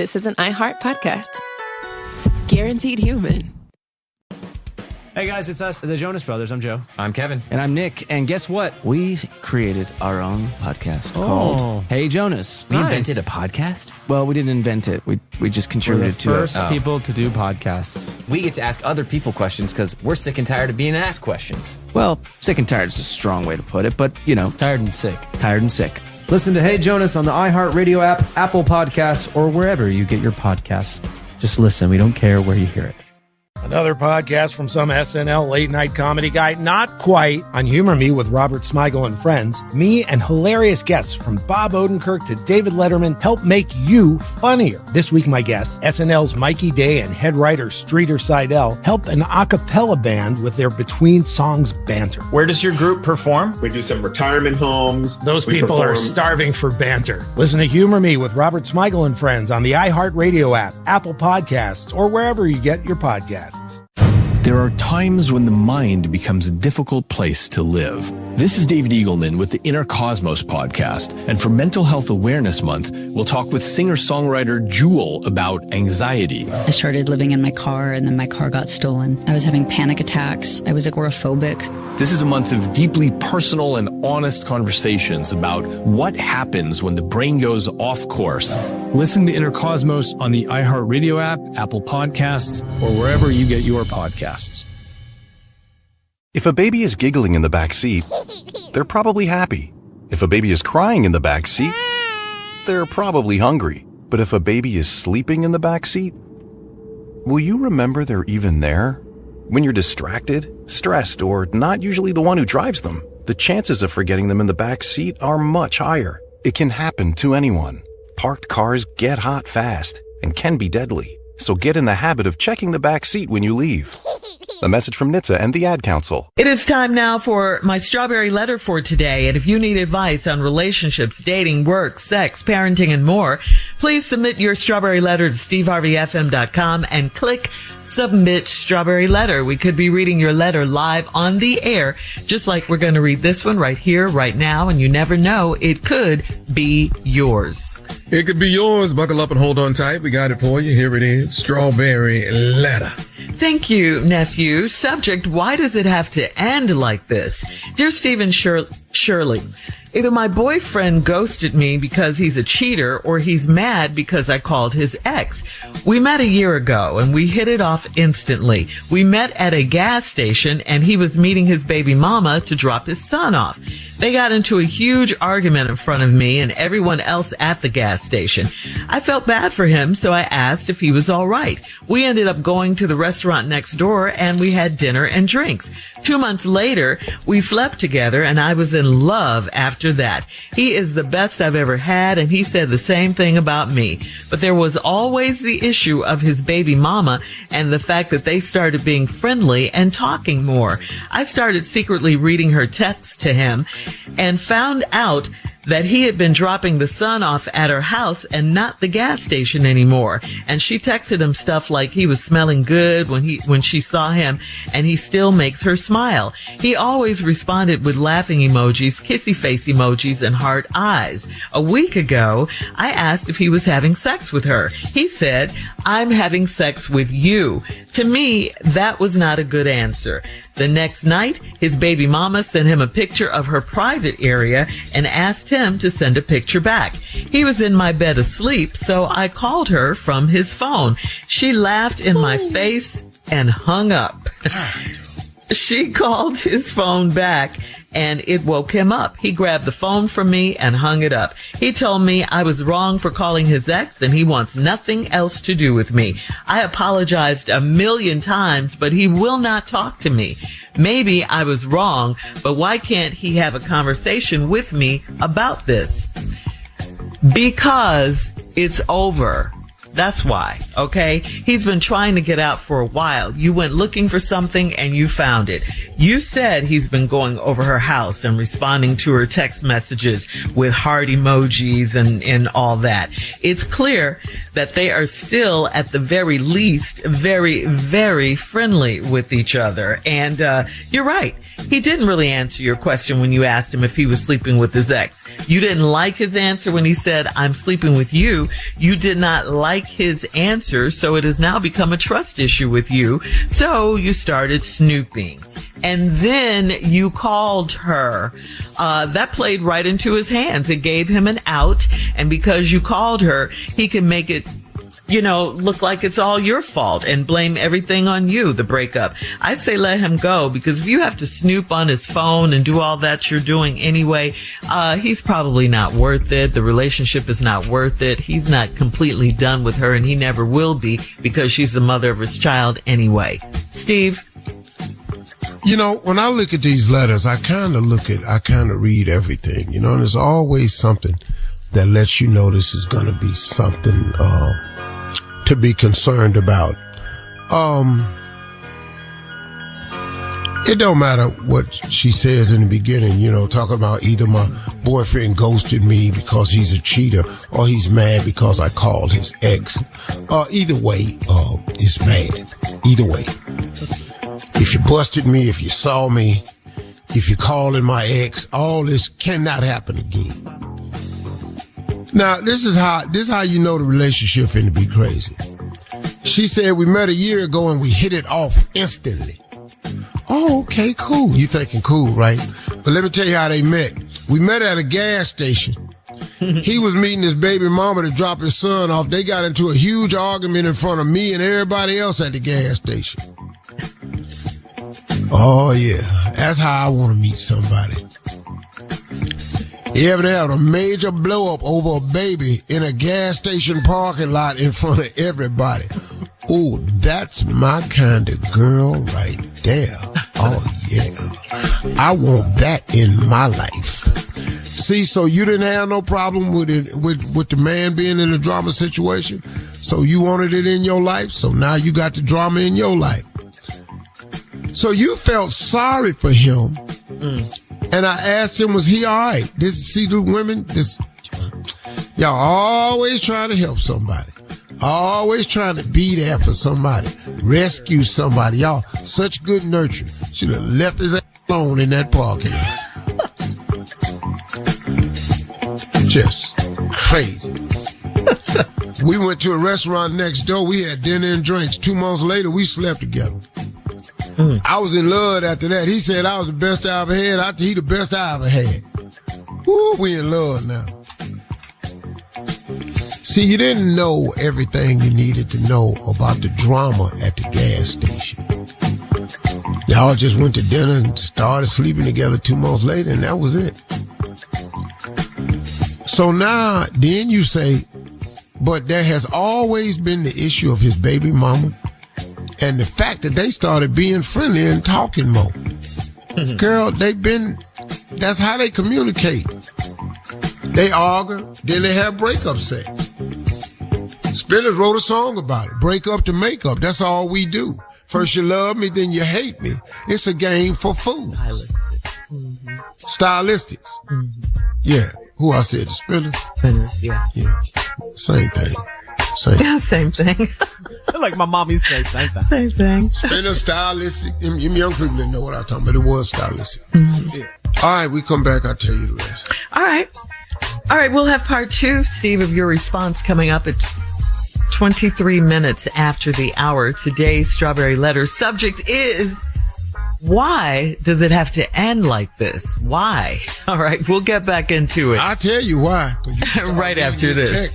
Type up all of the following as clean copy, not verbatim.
this is an iHeart podcast. Guaranteed human. Hey guys, it's us, the Jonas Brothers. I'm Joe. I'm Kevin. And I'm Nick. And guess what? We created our own podcast called Hey Jonas. We invented a podcast? Well, we didn't invent it. We just contributed to it. We're the first people to do podcasts. We get to ask other people questions because we're sick and tired of being asked questions. Well, sick and tired is a strong way to put it, but, you know. Tired and sick. Tired and sick. Listen to Hey Jonas on the iHeartRadio app, Apple Podcasts, or wherever you get your podcasts. Just listen. We don't care where you hear it. Another podcast from some SNL late-night comedy guy, not quite, on Humor Me with Robert Smigel and friends. Me and hilarious guests from Bob Odenkirk to David Letterman help make you funnier. This week, my guests, SNL's Mikey Day and head writer Streeter Seidel, help an a cappella band with their between-songs banter. Where does your group perform? We do some retirement homes. Those people are starving for banter. Listen to Humor Me with Robert Smigel and friends on the iHeartRadio app, Apple Podcasts, or wherever you get your podcasts. There are times when the mind becomes a difficult place to live. This is David Eagleman with the Inner Cosmos podcast. And for Mental Health Awareness Month, we'll talk with singer-songwriter Jewel about anxiety. I started living in my car, and then my car got stolen. I was having panic attacks. I was agoraphobic. This is a month of deeply personal and honest conversations about what happens when the brain goes off course. Listen to Inner Cosmos on the iHeartRadio app, Apple Podcasts, or wherever you get your podcasts. If a baby is giggling in the back seat, they're probably happy. If a baby is crying in the back seat, they're probably hungry. But if a baby is sleeping in the back seat, will you remember they're even there? When you're distracted, stressed, or not usually the one who drives them, the chances of forgetting them in the back seat are much higher. It can happen to anyone. Parked cars get hot fast and can be deadly. So get in the habit of checking the back seat when you leave. A message from NHTSA and the Ad Council. It is time now for my strawberry letter for today. And if you need advice on relationships, dating, work, sex, parenting, and more, please submit your strawberry letter to steveharveyfm.com and click Submit Strawberry Letter. We could be reading your letter live on the air, just like we're going to read this one right here, right now. And you never know, it could be yours. It could be yours. Buckle up and hold on tight. We got it for you. Here it is. Strawberry Letter. Thank you, nephew. Subject, why does it have to end like this? Dear Stephen Shirley, either my boyfriend ghosted me because he's a cheater or he's mad because I called his ex. We met a year ago and we hit it off instantly. We met at a gas station and he was meeting his baby mama to drop his son off. They got into a huge argument in front of me and everyone else at the gas station. I felt bad for him, so I asked if he was all right. We ended up going to the restaurant next door and we had dinner and drinks. 2 months later, we slept together and I was in love after that. He is the best I've ever had and he said the same thing about me. But there was always the issue of his baby mama and the fact that they started being friendly and talking more. I started secretly reading her texts to him and found out that he had been dropping the son off at her house and not the gas station anymore. And she texted him stuff like he was smelling good when she saw him, and he still makes her smile. He always responded with laughing emojis, kissy face emojis, and heart eyes. A week ago, I asked if he was having sex with her. He said, "I'm having sex with you." To me, that was not a good answer. The next night, his baby mama sent him a picture of her private area and asked him to send a picture back. He was in my bed asleep, so I called her from his phone. She laughed in my face and hung up. She called his phone back and it woke him up. He grabbed the phone from me and hung it up. He told me I was wrong for calling his ex and he wants nothing else to do with me. I apologized 1,000,000 times, but he will not talk to me. Maybe I was wrong, but why can't he have a conversation with me about this? Because it's over. That's why, okay? He's been trying to get out for a while. You went looking for something and you found it. You said he's been going over her house and responding to her text messages with heart emojis and all that. It's clear that they are still, at the very least, very, very friendly with each other. And you're right. He didn't really answer your question when you asked him if he was sleeping with his ex. You didn't like his answer when he said, "I'm sleeping with you." You did not like like his answer, so it has now become a trust issue with you. So you started snooping. And then you called her. That played right into his hands. It gave him an out. And because you called her, he can make it, look like it's all your fault and blame everything on you, the breakup. I say let him go, because if you have to snoop on his phone and do all that you're doing anyway, he's probably not worth it. The relationship is not worth it. He's not completely done with her, and he never will be, because she's the mother of his child anyway. Steve? When I look at these letters, I kind of read everything, and there's always something that lets you know this is going to be something, to be concerned about. It don't matter what she says in the beginning, talking about either my boyfriend ghosted me because he's a cheater, or he's mad because I called his ex. Either way, it's bad. Either way. If you busted me, if you saw me, if you're calling my ex, all this cannot happen again. Now, this is how you know the relationship finna be crazy. She said we met a year ago and we hit it off instantly. Oh, okay, cool. You thinking cool, right? But let me tell you how they met. We met at a gas station. He was meeting his baby mama to drop his son off. They got into a huge argument in front of me and everybody else at the gas station. Oh, yeah. That's how I want to meet somebody. You ever had a major blow up over a baby in a gas station parking lot in front of everybody? Oh, that's my kind of girl right there. Oh, yeah. I want that in my life. See, so you didn't have no problem with it, with the man being in a drama situation? So you wanted it in your life? So now you got the drama in your life. So you felt sorry for him. And I asked him, was he all right? See the women, y'all always trying to help somebody. Always trying to be there for somebody. Rescue somebody. Y'all, such good nurture. Should have left his ass alone in that parking lot. Just crazy. We went to a restaurant next door. We had dinner and drinks. 2 months later, we slept together. I was in love after that. He said I was the best I ever had. He the best I ever had. Woo, we in love now. See, you didn't know everything you needed to know about the drama at the gas station. Y'all just went to dinner and started sleeping together 2 months later, and that was it. So now, then you say, but there has always been the issue of his baby mama and the fact that they started being friendly and talking more. Girl, that's how they communicate. They argue, then they have breakup sex. Spinners wrote a song about it. Break up to make up. That's all we do. First you love me, then you hate me. It's a game for fools. Stylistics. Yeah. Who I said? The Spinners? Spinners, yeah. Yeah. Same thing. Same thing. Like my mom used to say, same thing. Same thing. Spinner, stylistic. Them young people didn't know what I was talking about. It was stylistic. Yeah. All right, we come back. I'll tell you the rest. All right. We'll have part 2, Steve, of your response coming up at 23 minutes after the hour. Today's Strawberry Letter subject is, why does it have to end like this? Why? All right, we'll get back into it. I'll tell you why. Right after this.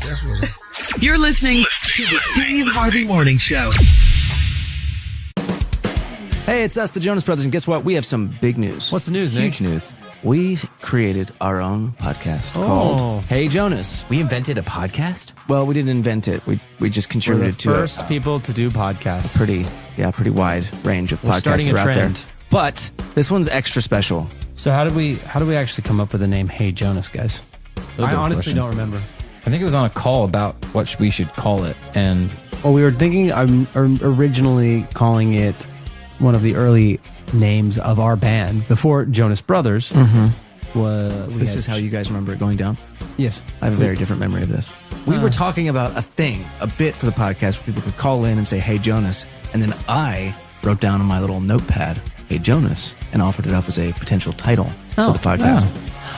You're listening to the Steve Harvey Morning Show. Hey, it's us, the Jonas Brothers, and guess what? We have some big news. What's the news, Nick? Huge news. We created our own podcast called Hey Jonas. We invented a podcast? Well, we didn't invent it. We just contributed to it. We're the first people to do podcasts. Pretty wide range of podcasts starting a out there. trend. But this one's extra special. So how did we actually come up with the name Hey Jonas, guys? I honestly don't remember. I think it was on a call about what we should call it. And we were thinking originally calling it one of the early names of our band before Jonas Brothers. This is how you guys remember it going down? Yes. I have a very different memory of this. We were talking about a bit for the podcast where people could call in and say, Hey Jonas. And then I wrote down on my little notepad, Hey Jonas, and offered it up as a potential title for the podcast.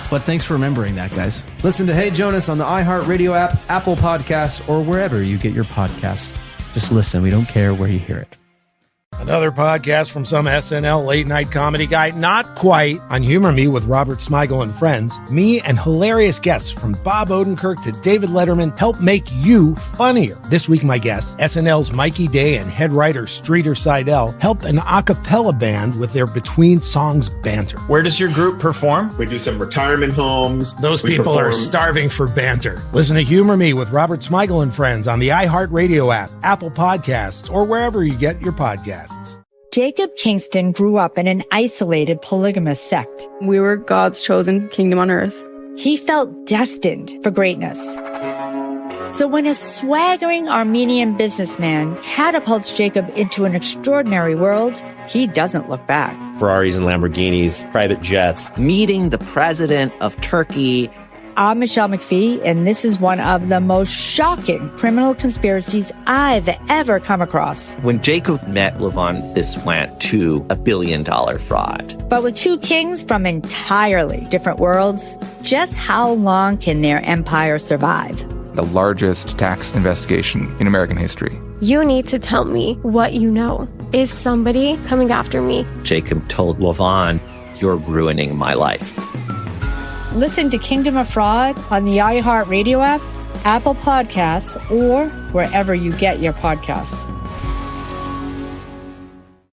But thanks for remembering that, guys. Listen to Hey Jonas on the iHeartRadio app, Apple Podcasts, or wherever you get your podcasts. Just listen. We don't care where you hear it. Another podcast from some SNL late-night comedy guy, not quite, on Humor Me with Robert Smigel and friends. Me and hilarious guests from Bob Odenkirk to David Letterman help make you funnier. This week, my guests, SNL's Mikey Day and head writer Streeter Seidel, help an a cappella band with their between-songs banter. Where does your group perform? We do some retirement homes. Those people are starving for banter. Listen to Humor Me with Robert Smigel and friends on the iHeartRadio app, Apple Podcasts, or wherever you get your podcasts. Jacob Kingston grew up in an isolated polygamous sect. We were God's chosen kingdom on earth. He felt destined for greatness. So when a swaggering Armenian businessman catapults Jacob into an extraordinary world, he doesn't look back. Ferraris and Lamborghinis, private jets. Meeting the president of Turkey. I'm Michelle McPhee, and this is one of the most shocking criminal conspiracies I've ever come across. When Jacob met Levon, this went to $1 billion fraud. But with two kings from entirely different worlds, just how long can their empire survive? The largest tax investigation in American history. You need to tell me what you know. Is somebody coming after me? Jacob told Levon, "You're ruining my life." Listen to Kingdom of Fraud on the iHeartRadio app, Apple Podcasts, or wherever you get your podcasts.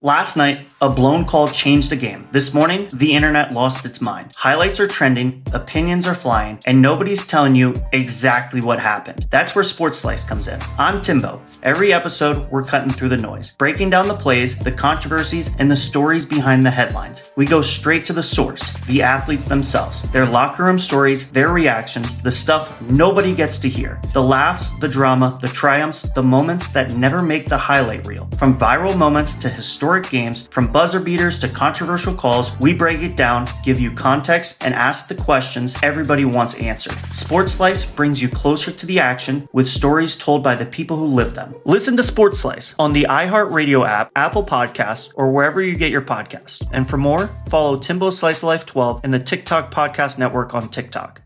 Last night, a blown call changed the game. This morning, the internet lost its mind. Highlights are trending, opinions are flying, and nobody's telling you exactly what happened. That's where Sports Slice comes in. I'm Timbo. Every episode, we're cutting through the noise, breaking down the plays, the controversies, and the stories behind the headlines. We go straight to the source, the athletes themselves, their locker room stories, their reactions, the stuff nobody gets to hear. The laughs, the drama, the triumphs, the moments that never make the highlight reel. From viral moments to historic games, from buzzer beaters to controversial calls, we break it down, give you context, and ask the questions everybody wants answered. Sports Slice brings you closer to the action with stories told by the people who live them. Listen to Sports Slice on the iHeartRadio app, Apple Podcasts, or wherever you get your podcasts. And for more, follow Timbo Slice of Life 12 and the TikTok Podcast Network on TikTok.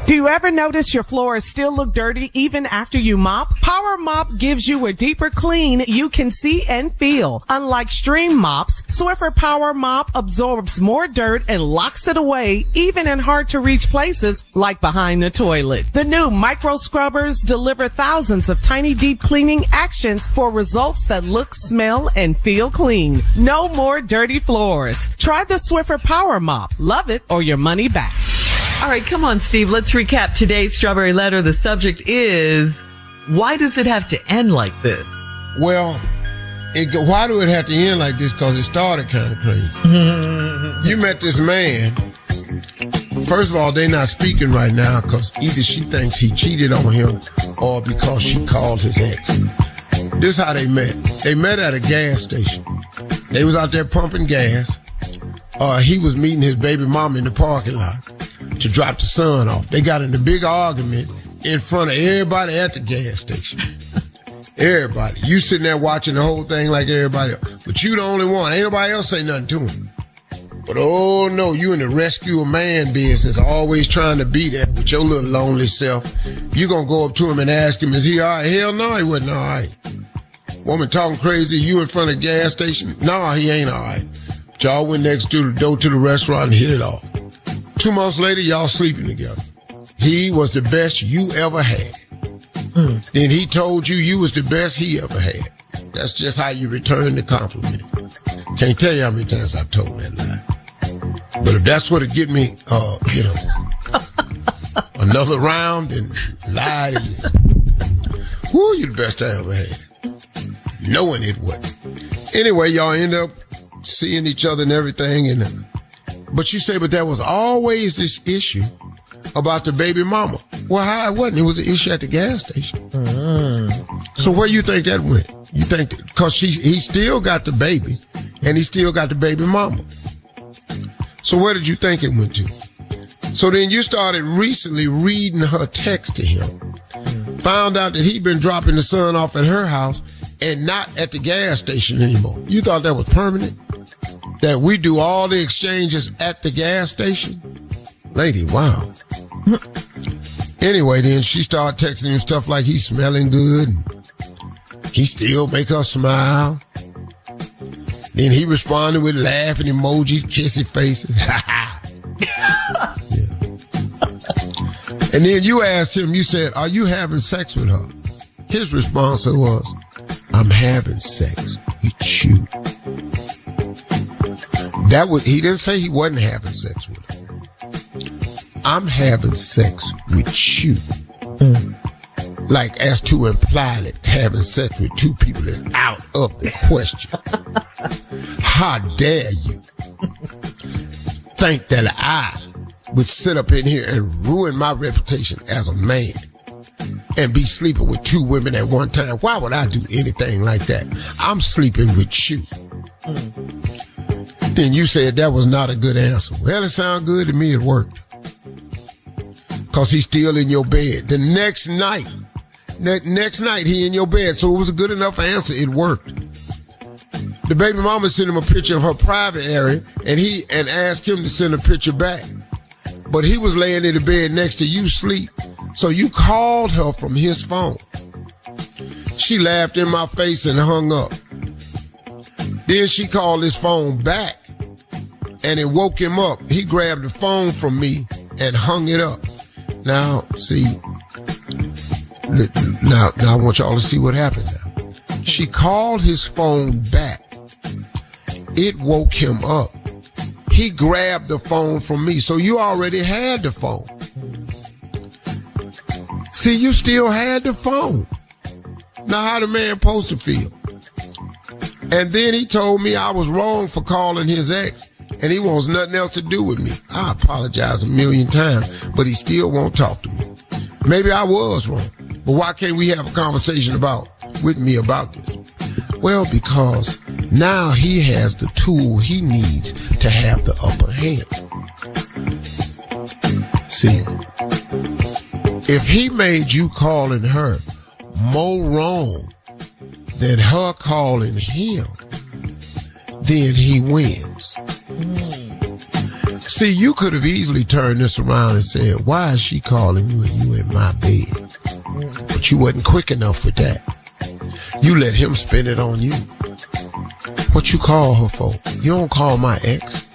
Do you ever notice your floors still look dirty even after you mop? Power Mop gives you a deeper clean you can see and feel. Unlike Stream Mops, Swiffer Power Mop absorbs more dirt and locks it away even in hard-to-reach places like behind the toilet. The new micro scrubbers deliver thousands of tiny deep cleaning actions for results that look, smell, and feel clean. No more dirty floors. Try the Swiffer Power Mop. Love it or your money back. All right, come on, Steve. Let's recap today's Strawberry Letter. The subject is, why does it have to end like this? Well, why do it have to end like this? Because it started kind of crazy. You met this man. First of all, they're not speaking right now because either she thinks he cheated on him or because she called his ex. This is how they met. They met at a gas station. They was out there pumping gas. He was meeting his baby mama in the parking lot to drop the son off. They got in a big argument in front of everybody at the gas station. Everybody. You sitting there watching the whole thing like everybody else. But you the only one. Ain't nobody else say nothing to him. But oh no, you in the rescue a man business, always trying to be there with your little lonely self. You gonna go up to him and ask him, is he all right? Hell no, he wasn't all right. Woman talking crazy, you in front of the gas station? No, he ain't all right. But y'all went next to the door to the restaurant and hit it off. 2 months later, y'all sleeping together. He was the best you ever had. Then he told you you was the best he ever had. That's just how you return the compliment. Can't tell you how many times I've told that lie. But if that's what'll get me, another round, then lie it is. Woo, you the best I ever had. Knowing it wasn't. Anyway, y'all end up seeing each other and everything, but you say, but there was always this issue about the baby mama. Well, how it wasn't? It was an issue at the gas station. So where you think that went? You think, because he still got the baby, and he still got the baby mama. So where did you think it went to? So then you started recently reading her text to him. Found out that he'd been dropping the son off at her house and not at the gas station anymore. You thought that was permanent? that we do all the exchanges at the gas station? Lady, wow. Anyway, then she started texting him stuff like he's smelling good. And he still make her smile. Then he responded with laughing emojis, kissy faces. Yeah. And then you asked him, you said, are you having sex with her? His response was, I'm having sex with you. He didn't say he wasn't having sex with her. I'm having sex with you. Like as to imply that having sex with two people is out of the question. How dare you think that I would sit up in here and ruin my reputation as a man and be sleeping with two women at one time? Why would I do anything like that? I'm sleeping with you. Then you said that was not a good answer. Well, it sounded good to me. It worked. Because he's still in your bed. The next night he in your bed. So it was a good enough answer. It worked. The baby mama sent him a picture of her private area and asked him to send a picture back. But he was laying in the bed next to you sleep. So you called her from his phone. She laughed in my face and hung up. Then she called his phone back and it woke him up. He grabbed the phone from me and hung it up. Now, see, now I want y'all to see what happened now. She called his phone back. It woke him up. He grabbed the phone from me. So you already had the phone. See, you still had the phone. Now how the man supposed to feel? And then he told me I was wrong for calling his ex. And he wants nothing else to do with me. I apologize 1,000,000 times, but he still won't talk to me. Maybe I was wrong, but why can't we have a conversation with me about this? Well, because now he has the tool he needs to have the upper hand. See, if he made you calling her more wrong than her calling him, then he wins. See, you could have easily turned this around and said, why is she calling you and you in my bed? But you wasn't quick enough with that. You let him spin it on you. What you call her for? You don't call my ex.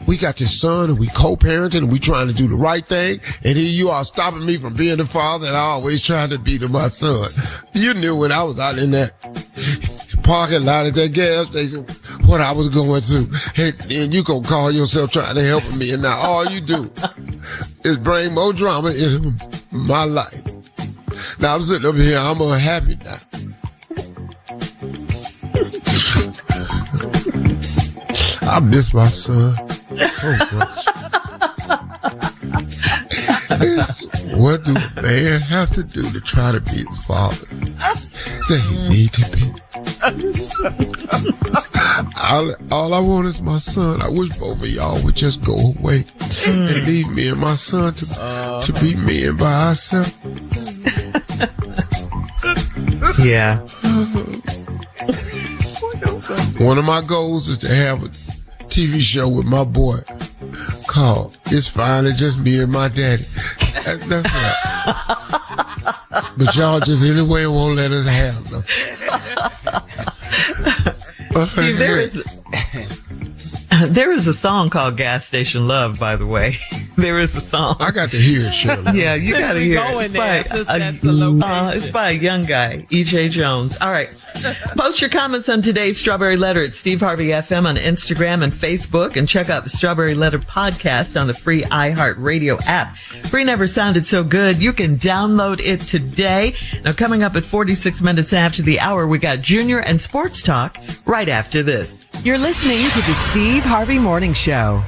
We got this son and we co-parenting and we trying to do the right thing. And here you are stopping me from being the father and I always trying to be to my son. You knew when I was out in that parking lot at that gas station what I was going through. And you gonna call yourself trying to help me, and now all you do is bring more drama into my life. Now I'm sitting up here, I'm unhappy now. I miss my son so much. What do a man have to do to try to be the father that he need to be? All I want is my son. I wish both of y'all would just go away and leave me and my son to be me and by ourselves. Yeah. One of my goals is to have a TV show with my boy called It's Finally Just Me and My Daddy. That's right. But y'all just anyway won't let us have them. See, there is a song called Gas Station Love, by the way. There is a song. I got to hear it, Shirley. Yeah, you got to hear it. It's by a young guy, E.J. Jones. All right. Post your comments on today's Strawberry Letter at Steve Harvey FM on Instagram and Facebook, and check out the Strawberry Letter podcast on the free iHeartRadio app. Free never sounded so good. You can download it today. Now, coming up at 46 minutes after the hour, we got Junior and Sports Talk right after this. You're listening to the Steve Harvey Morning Show.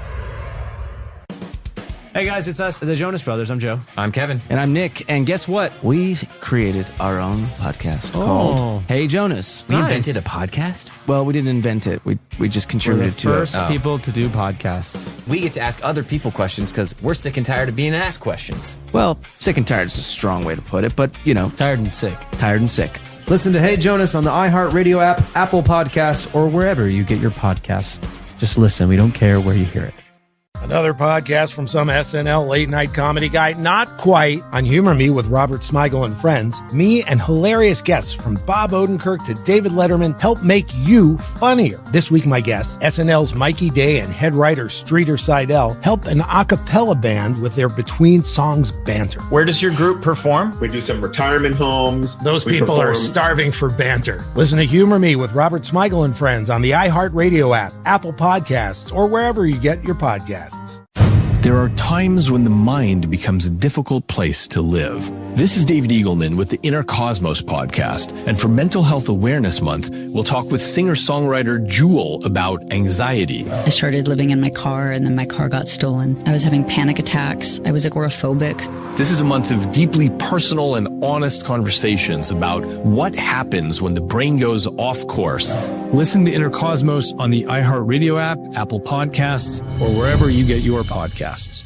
Hey guys, it's us, the Jonas Brothers. I'm Joe. I'm Kevin. And I'm Nick. And guess what? We created our own podcast called Hey Jonas. We invented a podcast? Well, we didn't invent it. We just contributed to it. We're the first people to do podcasts. We get to ask other people questions because we're sick and tired of being asked questions. Well, sick and tired is a strong way to put it, but, you know. Tired and sick. Tired and sick. Listen to Hey Jonas on the iHeartRadio app, Apple Podcasts, or wherever you get your podcasts. Just listen. We don't care where you hear it. Another podcast from some SNL late night comedy guy, not quite, on Humor Me with Robert Smigel and friends. Me and hilarious guests from Bob Odenkirk to David Letterman help make you funnier. This week, my guests, SNL's Mikey Day and head writer Streeter Seidel, help an a cappella band with their between songs banter. Where does your group perform? We do some retirement homes. Those people are starving for banter. Listen to Humor Me with Robert Smigel and friends on the iHeartRadio app, Apple Podcasts, or wherever you get your podcasts. There are times when the mind becomes a difficult place to live. This is David Eagleman with the Inner Cosmos podcast. And for Mental Health Awareness Month, we'll talk with singer-songwriter Jewel about anxiety. I started living in my car and then my car got stolen. I was having panic attacks. I was agoraphobic. This is a month of deeply personal and honest conversations about what happens when the brain goes off course. Listen to Inner Cosmos on the iHeartRadio app, Apple Podcasts, or wherever you get your podcasts.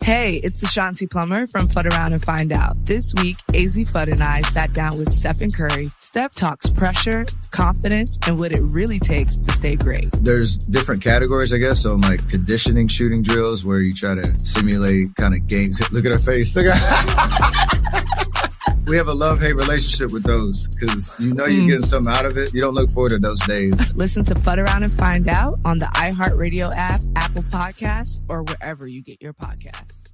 Hey, it's Ashanti Plummer from Fudd Around and Find Out. This week, AZ Fudd and I sat down with Stephen Curry. Steph talks pressure, confidence, and what it really takes to stay great. There's different categories, I guess. So like conditioning shooting drills where you try to simulate kind of games. Look at her face. Look at We have a love-hate relationship with those because you know you're getting something out of it. You don't look forward to those days. Listen to Fudd Around and Find Out on the iHeartRadio app, Apple Podcasts, or wherever you get your podcasts.